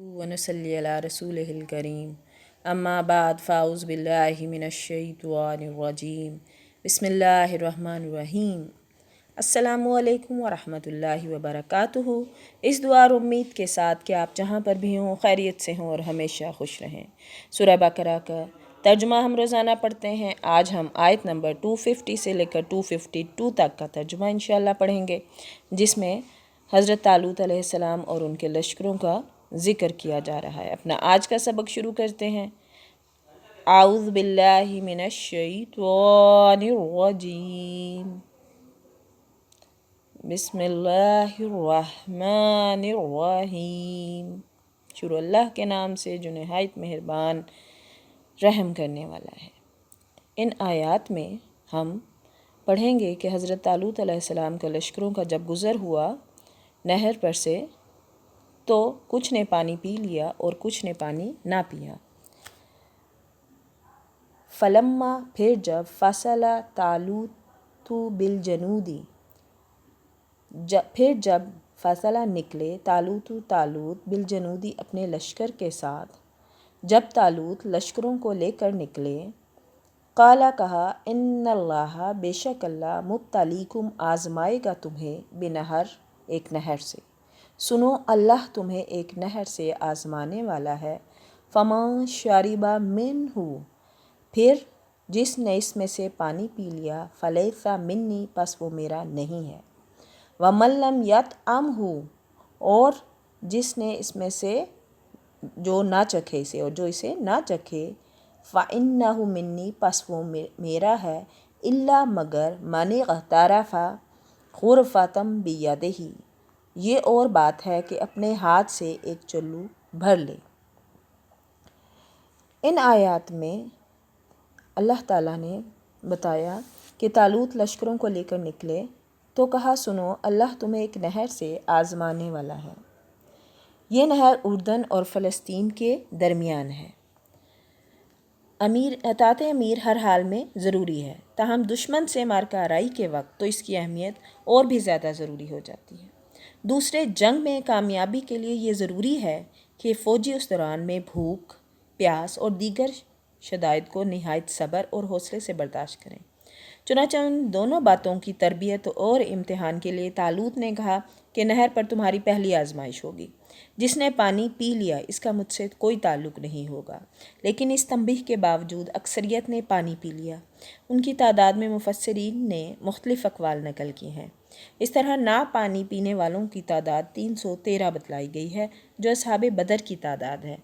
ونصلي على رسوله الكريم اما بعد فاعوذ باللہ من الشیطان الرجیم بسم اللہ الرحمن الرحیم۔ السلام علیکم ورحمۃ اللہ وبرکاتہ۔ اس دعا اور امید کے ساتھ کہ آپ جہاں پر بھی ہوں خیریت سے ہوں اور ہمیشہ خوش رہیں۔ سورہ بقرہ کا ترجمہ ہم روزانہ پڑھتے ہیں۔ آج ہم آیت نمبر 250 سے لے کر 252 تک کا ترجمہ انشاءاللہ پڑھیں گے، جس میں حضرت طالوت علیہ السلام اور ان کے لشکروں کا ذکر کیا جا رہا ہے۔ اپنا آج کا سبق شروع کرتے ہیں۔ اعوذ باللہ من الشیطان الرجیم، بسم اللہ الرحمن الرحیم۔ شروع اللہ کے نام سے جو نہایت مہربان رحم کرنے والا ہے۔ ان آیات میں ہم پڑھیں گے کہ حضرت طالوت علیہ السلام کا لشکروں کا جب گزر ہوا نہر پر سے تو کچھ نے پانی پی لیا اور کچھ نے پانی نہ پیا۔ فلما پھر جب فصل طالوت بالجنودی پھر جب فصلہ نکلے طالوت بالجنودی اپنے لشکر کے ساتھ، جب طالوت لشکروں کو لے کر نکلے، قالا کہا ان اللہ بے شک اللہ مبتلیکم آزمائے گا تمہیں بنہر ایک نہر سے، سنو اللہ تمہیں ایک نہر سے آزمانے والا ہے۔ فمن شرب منہ پھر جس نے اس میں سے پانی پی لیا، فلیس منی پس وہ میرا نہیں ہے۔ ومن لم یطعمہ اور جس نے اس میں سے جو نہ چکھے اسے اور جو اسے نہ چکھے، فإنہ منی پس وہ میرا ہے، الا مگر من اغترف غرفۃ بیدہ، یہ اور بات ہے کہ اپنے ہاتھ سے ایک چلو بھر لے۔ ان آیات میں اللہ تعالیٰ نے بتایا کہ طالوت لشکروں کو لے کر نکلے تو کہا سنو اللہ تمہیں ایک نہر سے آزمانے والا ہے۔ یہ نہر اردن اور فلسطین کے درمیان ہے۔ اطاعت امیر ہر حال میں ضروری ہے، تاہم دشمن سے مارکہ آرائی کے وقت تو اس کی اہمیت اور بھی زیادہ ضروری ہو جاتی ہے۔ دوسرے جنگ میں کامیابی کے لیے یہ ضروری ہے کہ فوجی اس دوران میں بھوک، پیاس اور دیگر شدائد کو نہایت صبر اور حوصلے سے برداشت کریں۔ چنانچہ ان دونوں باتوں کی تربیت اور امتحان کے لیے طالوت نے کہا کہ نہر پر تمہاری پہلی آزمائش ہوگی، جس نے پانی پی لیا اس کا مجھ سے کوئی تعلق نہیں ہوگا۔ لیکن اس تنبیہ کے باوجود اکثریت نے پانی پی لیا۔ ان کی تعداد میں مفسرین نے مختلف اقوال نقل کی ہیں۔ اس طرح نہ پانی پینے والوں کی تعداد 313 بتلائی گئی ہے، جو اصحاب بدر کی تعداد ہے۔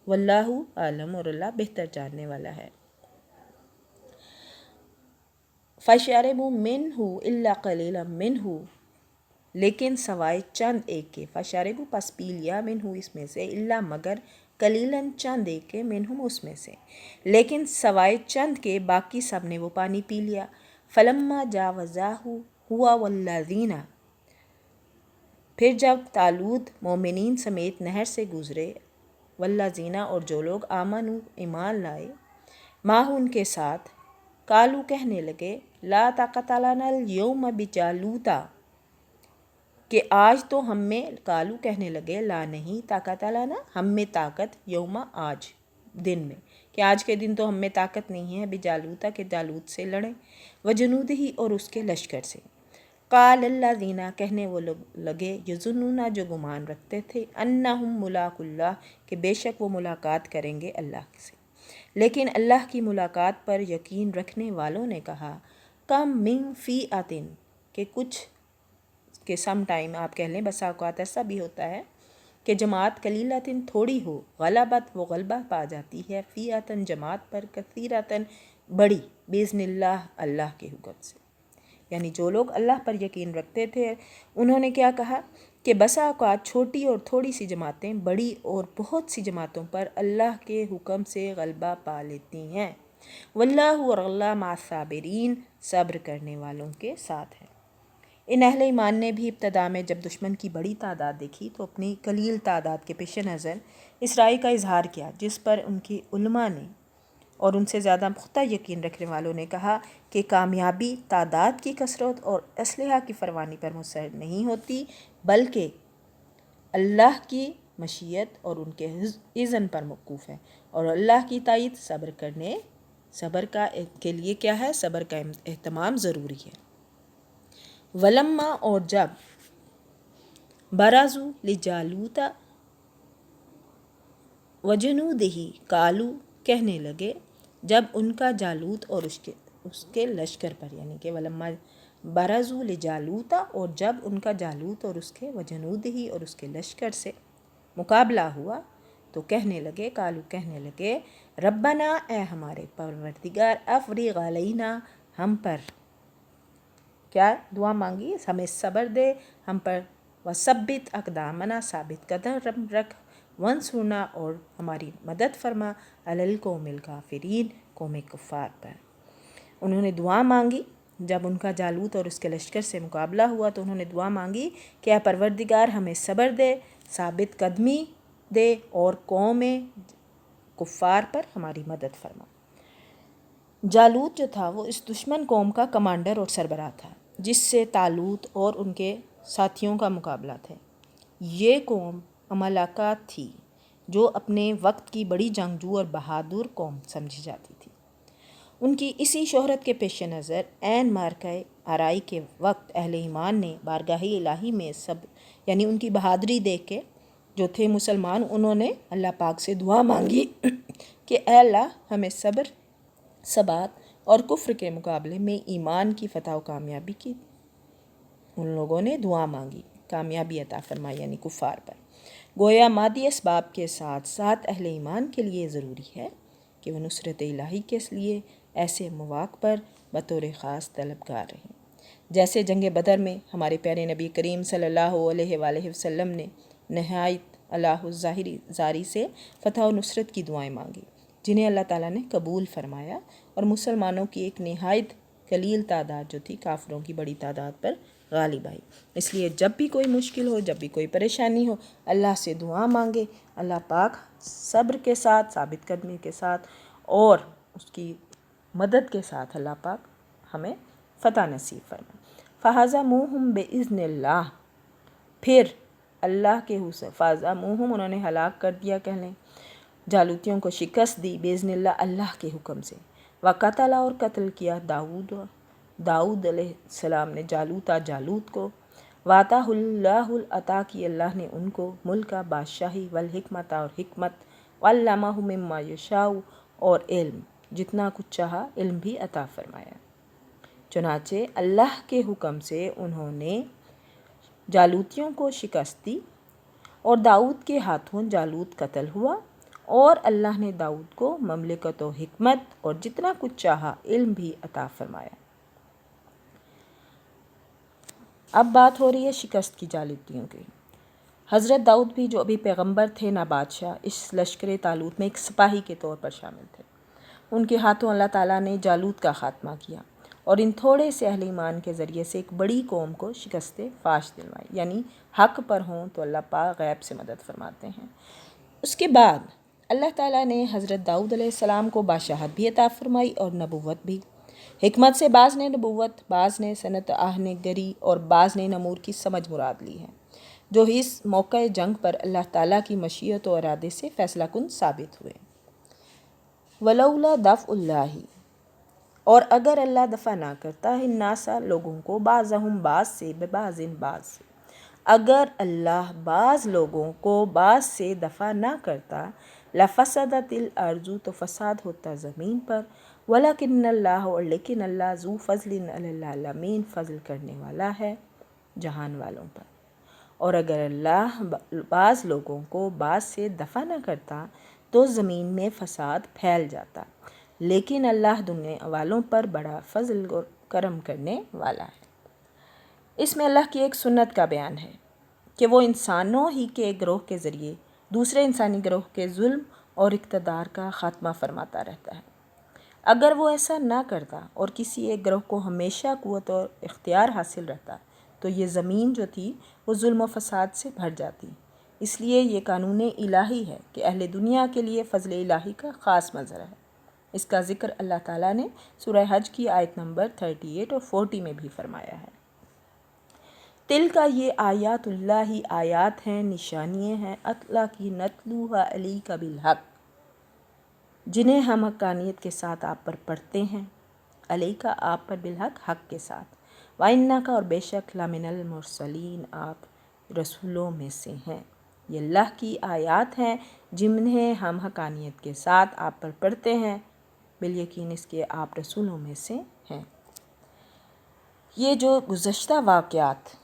واللہ عالم، اور اللہ بہتر جاننے والا ہے۔ فَشَرِبُوا مِنْهُ إِلَّا قَلِيلًا مِنْهُ لیکن سوائے چند ایک کے، فَشَرِبُوا پس پی لیا مِنْهُ اس میں سے، إِلَّا مگر قَلِيلًا چند ایک کے، مِنْهُم اس میں سے، لیکن سوائے چند کے باقی سب نے وہ پانی پی لیا۔ فَلَمَّا جَاوَزَاهُ هُوَ وَالَّذِينَ پھر جب طالوت مومنین سمیت نہر سے گزرے، والذین اور جو لوگ آمنوا ایمان لائے، ماہ ان کے ساتھ، قالوا کہنے لگے، لا طاقت لنا اليوم بجالوت کہ آج تو ہم میں، قالوا کہنے لگے، لا نہیں طاقت لنا ہم میں طاقت، یوم آج دن میں، کہ آج کے دن تو ہم میں طاقت نہیں ہے، بجالوت کہ جالوت سے لڑیں، وجنودہ اور اس کے لشکر سے۔ قال الذین کہنے وہ لوگ لگے، یظنون جو گمان رکھتے تھے، انہم ملاقو اللہ کہ بے شک وہ ملاقات کریں گے اللہ سے، لیکن اللہ کی ملاقات پر یقین رکھنے والوں نے کہا، کم من فیئۃ کہ کچھ کہ سم ٹائم آپ کہہ لیں، بسا اوقات ایسا بھی ہوتا ہے کہ جماعت قلیلۃ تھوڑی ہو، غلبت وہ غلبہ پا جاتی ہے، فیئۃ جماعت پر، کثیرۃ بڑی، باذن اللہ اللہ کے حکم سے۔ یعنی جو لوگ اللہ پر یقین رکھتے تھے انہوں نے کیا کہا کہ بسا اوقات چھوٹی اور تھوڑی سی جماعتیں بڑی اور بہت سی جماعتوں پر اللہ کے حکم سے غلبہ پا لیتی ہیں۔ واللہ اور اللہ مع الصابرین صبر کرنے والوں کے ساتھ ہے۔ ان اہل ایمان نے بھی ابتدا میں جب دشمن کی بڑی تعداد دیکھی تو اپنی قلیل تعداد کے پیش نظر اس رائے کا اظہار کیا، جس پر ان کی علماء نے اور ان سے زیادہ پختہ یقین رکھنے والوں نے کہا کہ کامیابی تعداد کی کثرت اور اسلحہ کی فراوانی پر منحصر نہیں ہوتی، بلکہ اللہ کی مشیت اور ان کے اذن پر موقوف ہے، اور اللہ کی تائید صبر کے لیے کیا ہے؟ صبر کا اہتمام ضروری ہے۔ ولما، اور جب، برازو لجالوت وجنودہ، قالو، کہنے لگے، جب ان کا جالوت اور اس کے لشکر پر، یعنی کہ ولما برازو لجالوت، اور جب ان کا جالوت اور اس کے وجنودہ اور اس کے لشکر سے مقابلہ ہوا، تو کہنے لگے، قالو، کہنے لگے، ربنا، اے ہمارے پروردگار، افرغ علینا، ہم پر کیا دعا مانگی؟ ہمیں صبر دے ہم پر، وثبت اقدامنا، ثابت قدم رکھ، وانصرنا، اور ہماری مدد فرما، علی القوم الکافرین، قوم کفار پر۔ انہوں نے دعا مانگی جب ان کا جالوت اور اس کے لشکر سے مقابلہ ہوا، تو انہوں نے دعا مانگی کہ اے پروردگار ہمیں صبر دے، ثابت قدمی دے، اور قوم کفار پر ہماری مدد فرما۔ جالوت جو تھا وہ اس دشمن قوم کا کمانڈر اور سربراہ تھا، جس سے طالوت اور ان کے ساتھیوں کا مقابلہ تھا۔ یہ قوم عمالقہ تھی، جو اپنے وقت کی بڑی جنگجو اور بہادر قوم سمجھی جاتی تھی۔ ان کی اسی شہرت کے پیش نظر عین معرکہ آرائی کے وقت اہل ایمان نے بارگاہ الہی میں یعنی ان کی بہادری دیکھ کے جو تھے مسلمان، انہوں نے اللہ پاک سے دعا مانگی کہ اے اللہ ہمیں صبر، ثبات اور کفر کے مقابلے میں ایمان کی فتح و کامیابی کی۔ ان لوگوں نے دعا مانگی، کامیابی عطا فرمائی، یعنی کفار پر۔ گویا مادی اسباب کے ساتھ ساتھ اہل ایمان کے لیے ضروری ہے کہ وہ نصرت الہی کے لیے ایسے مواقع پر بطور خاص طلبگار رہیں، جیسے جنگ بدر میں ہمارے پیارے نبی کریم صلی اللہ علیہ وآلہ وسلم نے نہایت اللہ الظاہری سے فتح و نصرت کی دعائیں مانگی، جنہیں اللہ تعالیٰ نے قبول فرمایا، اور مسلمانوں کی ایک نہایت قلیل تعداد جو تھی کافروں کی بڑی تعداد پر غالب آئی۔ اس لیے جب بھی کوئی مشکل ہو، جب بھی کوئی پریشانی ہو، اللہ سے دعا مانگے، اللہ پاک صبر کے ساتھ، ثابت قدمی کے ساتھ اور اس کی مدد کے ساتھ اللہ پاک ہمیں فتح نصیب فرمائے۔ فَهَزَمُوهُمْ بِإِذْنِ اللَّهِ، پھر اللہ کے حکم، فَهَزَمُوهُمْ، انہوں نے ہلاک کر دیا، کہہ لیں جالوتیوں کو شکست دی، بِإِذْنِ اللَّهِ، اللہ کے حکم سے، وَقَتَلَ، اور قتل کیا، داؤد علیہ السلام نے جالوت کو، وَآتَاهُ اللَّهُ، عطا کی اللہ نے ان کو، ملک، بادشاہی، والحکمت، اور حکمت، وَعَلَّمَهُ مِمَّا يَشَاءُ، اور علم، جتنا کچھ چاہا علم بھی عطا فرمایا۔ چنانچہ اللہ کے حکم سے انہوں نے جالوتیوں کو شکست دی، اور داؤد کے ہاتھوں جالوت قتل ہوا، اور اللہ نے داؤد کو مملکت و حکمت اور جتنا کچھ چاہا علم بھی عطا فرمایا۔ اب بات ہو رہی ہے شکست کی جالوتیوں کی۔ حضرت داؤد بھی جو ابھی پیغمبر تھے نہ بادشاہ، اس لشکر طالوت میں ایک سپاہی کے طور پر شامل تھے۔ ان کے ہاتھوں اللہ تعالیٰ نے جالوت کا خاتمہ کیا، اور ان تھوڑے سے اہل ایمان کے ذریعے سے ایک بڑی قوم کو شکست فاش دلوائی، یعنی حق پر ہوں تو اللہ پاک غیب سے مدد فرماتے ہیں۔ اس کے بعد اللہ تعالیٰ نے حضرت داؤد علیہ السلام کو بادشاہت بھی عطا فرمائی اور نبوت بھی۔ حکمت سے بعض نے نبوت، بعض نے صنعت آہن گری، اور بعض نے امور کی سمجھ مراد لی ہے، جو اس موقع جنگ پر اللہ تعالیٰ کی مشیت و ارادے سے فیصلہ کن ثابت ہوئے۔ ولولا دفع اللہ، اور اگر اللہ دفع نہ کرتا ہے الناس، لوگوں کو، بعضہم، بعض سے، ببعض، بعض سے، اگر اللہ بعض لوگوں کو بعض سے دفع نہ کرتا، لفسدت الارض، تو فساد ہوتا زمین پر، ولکن اللہ، اور لیکن اللہ، ذو فضل علی العالمین، فضل کرنے والا ہے جہان والوں پر۔ اور اگر اللہ بعض لوگوں کو بعض سے دفع نہ کرتا تو زمین میں فساد پھیل جاتا، لیکن اللہ دنیا والوں پر بڑا فضل اور کرم کرنے والا ہے۔ اس میں اللہ کی ایک سنت کا بیان ہے کہ وہ انسانوں ہی کے ایک گروہ کے ذریعے دوسرے انسانی گروہ کے ظلم اور اقتدار کا خاتمہ فرماتا رہتا ہے۔ اگر وہ ایسا نہ کرتا اور کسی ایک گروہ کو ہمیشہ قوت اور اختیار حاصل رہتا، تو یہ زمین جو تھی وہ ظلم و فساد سے بھر جاتی۔ اس لیے یہ قانون الہی ہے کہ اہل دنیا کے لیے فضل الہی کا خاص منظر ہے۔ اس کا ذکر اللہ تعالیٰ نے سورہ حج کی آیت نمبر 38 اور 40 میں بھی فرمایا ہے۔ تل کا یہ آیات اللہ ہی آیات ہیں، نشانیاں ہیں، اللہ کی نتلوہا علیک بالحق، جنہیں ہم حقانیت کے ساتھ آپ پر پڑھتے ہیں، علیک آپ پر، بالحق حق کے ساتھ، وَإِنَّكَ اور بے شک، لَمِنَ الْمُرْسَلِينَ آپ رسولوں میں سے ہیں۔ یہ اللہ کی آیات ہیں جنہیں ہم حقانیت کے ساتھ آپ پر پڑھتے ہیں، بالیقین اس کے آپ رسولوں میں سے ہیں۔ یہ جو گزشتہ واقعات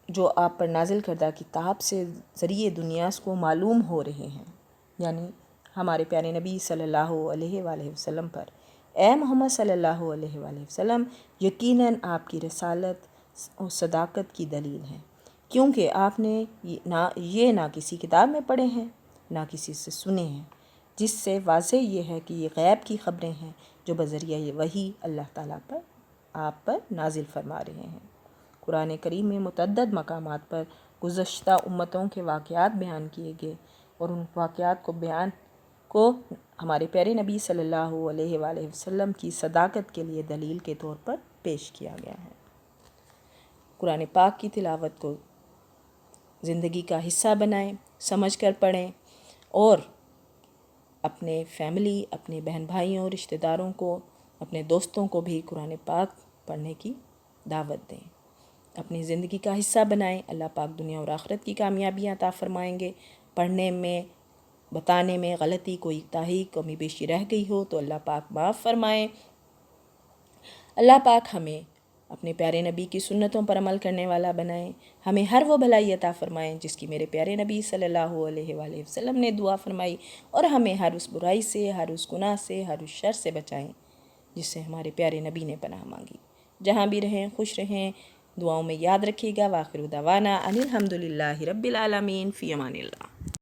جو آپ پر نازل کردہ کتاب سے ذریعے دنیا کو معلوم ہو رہے ہیں، یعنی ہمارے پیارے نبی صلی اللہ علیہ وآلہ وسلم پر، اے محمد صلی اللہ علیہ وآلہ وسلم، یقیناً آپ کی رسالت و صداقت کی دلیل ہے، کیونکہ آپ نے نہ کسی کتاب میں پڑھے ہیں، نہ کسی سے سنے ہیں، جس سے واضح یہ ہے کہ یہ غیب کی خبریں ہیں جو بذریعہ یہ وحی اللہ تعالیٰ پر آپ پر نازل فرما رہے ہیں۔ قرآن کریم میں متعدد مقامات پر گزشتہ امتوں کے واقعات بیان کیے گئے، اور ان واقعات کو ہمارے پیارے نبی صلی اللہ علیہ وآلہ وسلم کی صداقت کے لیے دلیل کے طور پر پیش کیا گیا ہے۔ قرآن پاک کی تلاوت کو زندگی کا حصہ بنائیں، سمجھ کر پڑھیں، اور اپنے فیملی، اپنے بہن بھائیوں، رشتہ داروں کو، اپنے دوستوں کو بھی قرآن پاک پڑھنے کی دعوت دیں، اپنی زندگی کا حصہ بنائیں۔ اللہ پاک دنیا اور آخرت کی کامیابیاں عطا فرمائیں گے۔ پڑھنے میں، بتانے میں غلطی، کوئی تاہی، کمی بیشی رہ گئی ہو تو اللہ پاک معاف فرمائیں۔ اللہ پاک ہمیں اپنے پیارے نبی کی سنتوں پر عمل کرنے والا بنائیں، ہمیں ہر وہ بھلائی عطا فرمائیں جس کی میرے پیارے نبی صلی اللہ علیہ وآلہ وسلم نے دعا فرمائی، اور ہمیں ہر اس برائی سے، ہر اس گناہ سے، ہر اس شر سے بچائیں جس سے ہمارے پیارے نبی نے پناہ مانگی۔ جہاں بھی رہیں خوش رہیں، دعاؤں میں یاد رکھیے گا۔ وآخر دعوانا ان الحمد للہ رب العالمین، فی امان اللہ۔